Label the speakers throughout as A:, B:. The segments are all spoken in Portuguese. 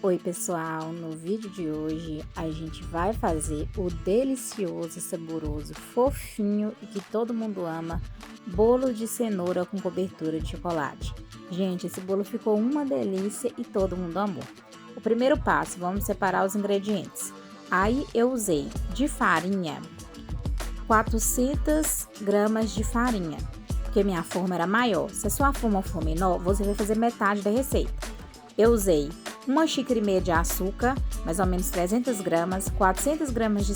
A: Oi pessoal, no vídeo de hoje a gente vai fazer o delicioso, saboroso, fofinho e que todo mundo ama, bolo de cenoura com cobertura de chocolate. Gente, esse bolo ficou uma delícia e todo mundo amou. O primeiro passo, vamos separar os ingredientes. Aí eu usei de farinha 400 gramas de farinha, porque minha forma era maior. Se a sua forma for menor, você vai fazer metade da receita. Eu usei 1,5 xícara de açúcar, mais ou menos 300 gramas, 400 gramas de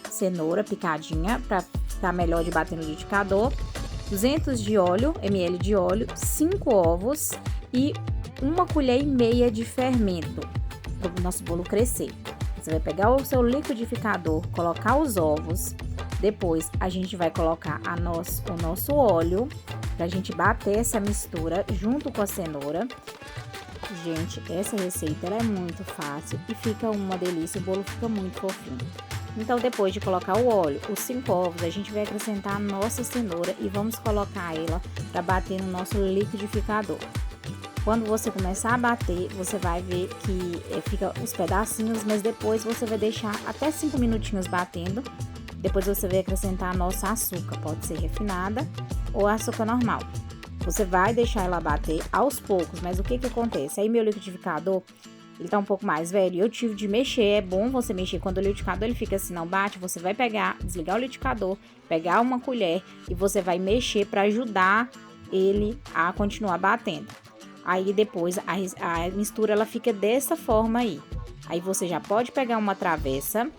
A: cenoura picadinha, para ficar melhor de bater no liquidificador, 200 ml de óleo, 5 ovos e 1,5 colher de fermento, para o nosso bolo crescer. Você vai pegar o seu liquidificador, colocar os ovos, depois a gente vai colocar o nosso óleo, para a gente bater essa mistura junto com a cenoura. Gente, essa receita ela é muito fácil e fica uma delícia, o bolo fica muito fofinho. Então, depois de colocar o óleo, os 5 ovos, a gente vai acrescentar a nossa cenoura e vamos colocar ela para bater no nosso liquidificador. Quando você começar a bater, você vai ver que fica os pedacinhos, mas depois você vai deixar até 5 minutinhos batendo. Depois você vai acrescentar a nossa açúcar, pode ser refinada ou açúcar normal. Você vai deixar ela bater aos poucos, mas o que acontece? Aí meu liquidificador, ele tá um pouco mais velho e eu tive de mexer. É bom você mexer quando o liquidificador ele fica assim, não bate. Você vai desligar o liquidificador, pegar uma colher e você vai mexer para ajudar ele a continuar batendo. Aí depois a mistura ela fica dessa forma aí. Aí você já pode pegar uma travessa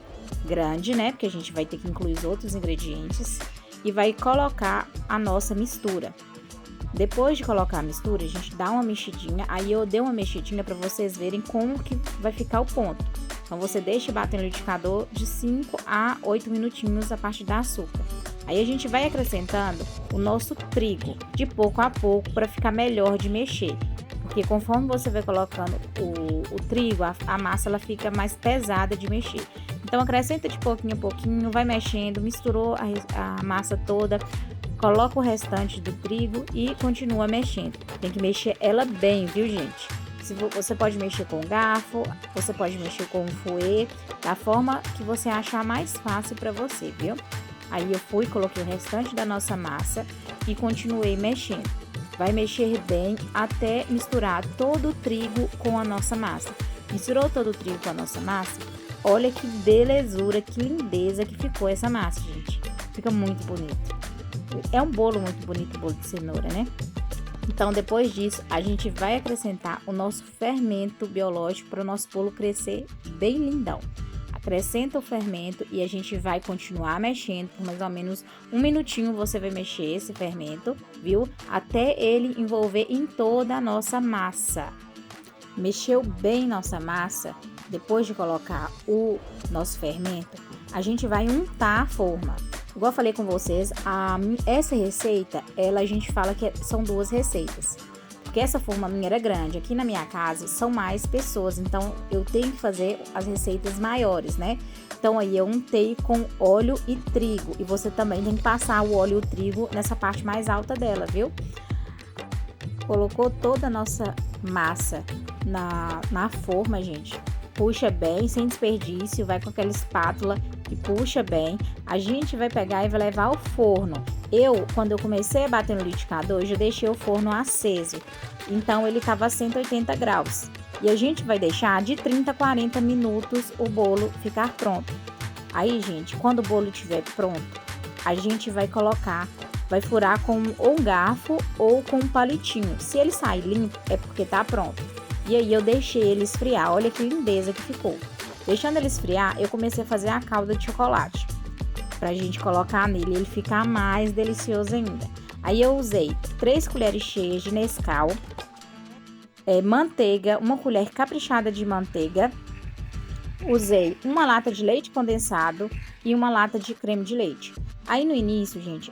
A: grande, né? Porque a gente vai ter que incluir os outros ingredientes e vai colocar a nossa mistura. Depois de colocar a mistura, a gente dá uma mexidinha. Aí eu dei uma mexidinha para vocês verem como que vai ficar o ponto. Então você deixa bater no liquidificador de 5 a 8 minutinhos a partir da açúcar. Aí a gente vai acrescentando o nosso trigo de pouco a pouco para ficar melhor de mexer. Porque conforme você vai colocando o trigo, a massa ela fica mais pesada de mexer. Então acrescenta de pouquinho a pouquinho, vai mexendo, misturou a massa toda. Coloca o restante do trigo e continua mexendo. Tem que mexer ela bem, viu, gente? Você pode mexer com garfo, você pode mexer com um fouet, da forma que você achar mais fácil para você, viu? Aí eu coloquei o restante da nossa massa e continuei mexendo. Vai mexer bem até misturar todo o trigo com a nossa massa. Misturou todo o trigo com a nossa massa? Olha que belezura, que lindeza que ficou essa massa, gente. Fica muito bonito. É um bolo muito bonito, bolo de cenoura, né? Então, depois disso, a gente vai acrescentar o nosso fermento biológico para o nosso bolo crescer bem lindão. Acrescenta o fermento e a gente vai continuar mexendo por mais ou menos 1 minutinho. Você vai mexer esse fermento, viu? Até ele envolver em toda a nossa massa. Mexeu bem nossa massa, depois de colocar o nosso fermento, a gente vai untar a forma. Igual eu falei com vocês, essa receita, a gente fala que são 2 receitas. Porque essa forma minha era grande. Aqui na minha casa são mais pessoas, então eu tenho que fazer as receitas maiores, né? Então aí eu untei com óleo e trigo. E você também tem que passar o óleo e o trigo nessa parte mais alta dela, viu? Colocou toda a nossa massa na forma, gente. Puxa bem, sem desperdício, vai com aquela espátula e puxa bem. A gente vai pegar e vai levar ao forno. Quando eu comecei a bater no liquidificador, eu já deixei o forno aceso. Então, ele estava a 180 graus. E a gente vai deixar de 30 a 40 minutos o bolo ficar pronto. Aí, gente, quando o bolo estiver pronto, a gente vai furar com ou um garfo ou com um palitinho. Se ele sair limpo, é porque tá pronto. E aí eu deixei ele esfriar, olha que lindeza que ficou. Deixando ele esfriar, eu comecei a fazer a calda de chocolate. Pra gente colocar nele e ele ficar mais delicioso ainda. Aí eu usei 3 colheres cheias de Nescau, manteiga, 1 colher caprichada de manteiga. Usei 1 lata de leite condensado e 1 lata de creme de leite. Aí no início, gente,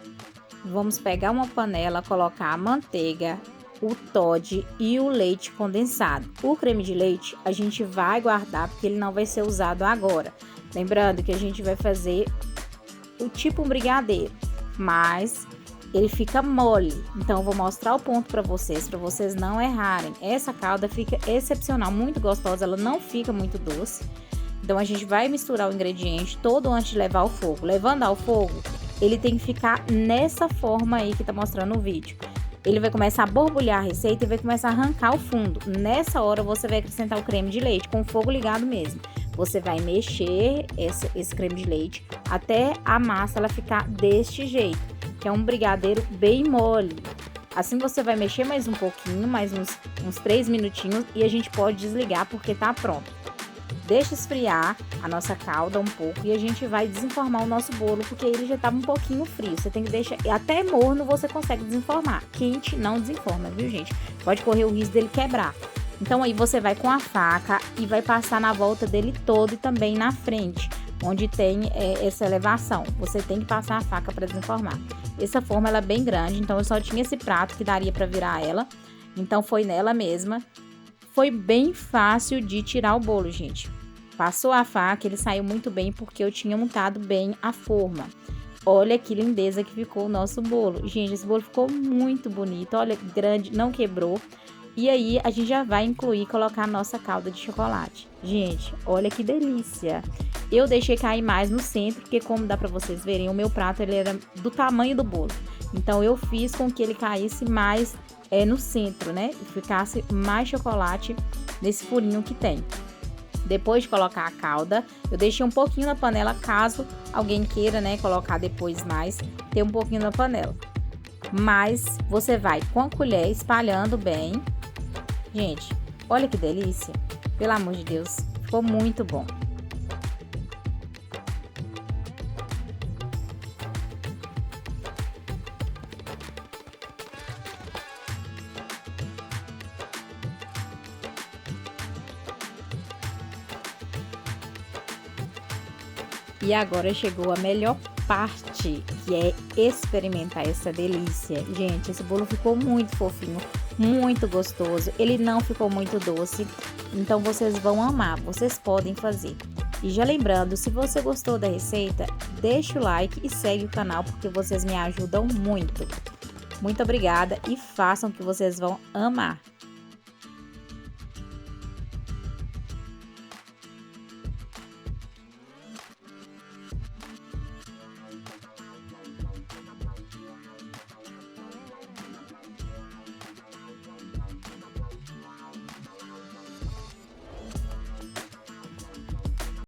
A: vamos pegar uma panela, colocar a manteiga, o Toddy e o leite condensado. O creme de leite a gente vai guardar porque ele não vai ser usado agora. Lembrando que a gente vai fazer o tipo um brigadeiro, mas ele fica mole. Então eu vou mostrar o ponto para vocês não errarem. Essa calda fica excepcional, muito gostosa, ela não fica muito doce. Então a gente vai misturar o ingrediente todo antes de levar ao fogo. Levando ao fogo, ele tem que ficar nessa forma aí que tá mostrando no vídeo. Ele vai começar a borbulhar a receita e vai começar a arrancar o fundo. Nessa hora você vai acrescentar o creme de leite com o fogo ligado mesmo. Você vai mexer esse creme de leite até a massa ela ficar deste jeito, que é um brigadeiro bem mole. Assim você vai mexer mais um pouquinho, mais uns 3 minutinhos e a gente pode desligar porque tá pronto. Deixa esfriar a nossa calda um pouco e a gente vai desenformar o nosso bolo, porque ele já estava um pouquinho frio. Você tem que deixar, até morno você consegue desenformar. Quente não desenforma, viu, gente? Pode correr o risco dele quebrar. Então aí você vai com a faca e vai passar na volta dele todo e também na frente, onde tem essa elevação. Você tem que passar a faca para desenformar. Essa forma ela é bem grande, então eu só tinha esse prato que daria para virar ela. Então foi nela mesma. Foi bem fácil de tirar o bolo, gente. Passou a faca, ele saiu muito bem porque eu tinha montado bem a forma. Olha que lindeza que ficou o nosso bolo. Gente, esse bolo ficou muito bonito. Olha, grande, não quebrou. E aí, a gente já vai incluir, colocar a nossa calda de chocolate. Gente, olha que delícia. Eu deixei cair mais no centro, porque como dá pra vocês verem, o meu prato ele era do tamanho do bolo. Então, eu fiz com que ele caísse mais no centro, né? E ficasse mais chocolate nesse furinho que tem. Depois de colocar a calda, eu deixei um pouquinho na panela, caso alguém queira, né, colocar depois mais, ter um pouquinho na panela. Mas você vai com a colher espalhando bem. Gente, olha que delícia. Pelo amor de Deus, ficou muito bom. E agora chegou a melhor parte, que é experimentar essa delícia. Gente, esse bolo ficou muito fofinho, muito gostoso. Ele não ficou muito doce, então vocês vão amar, vocês podem fazer. E já lembrando, se você gostou da receita, deixa o like e segue o canal, porque vocês me ajudam muito. Muito obrigada e façam que vocês vão amar.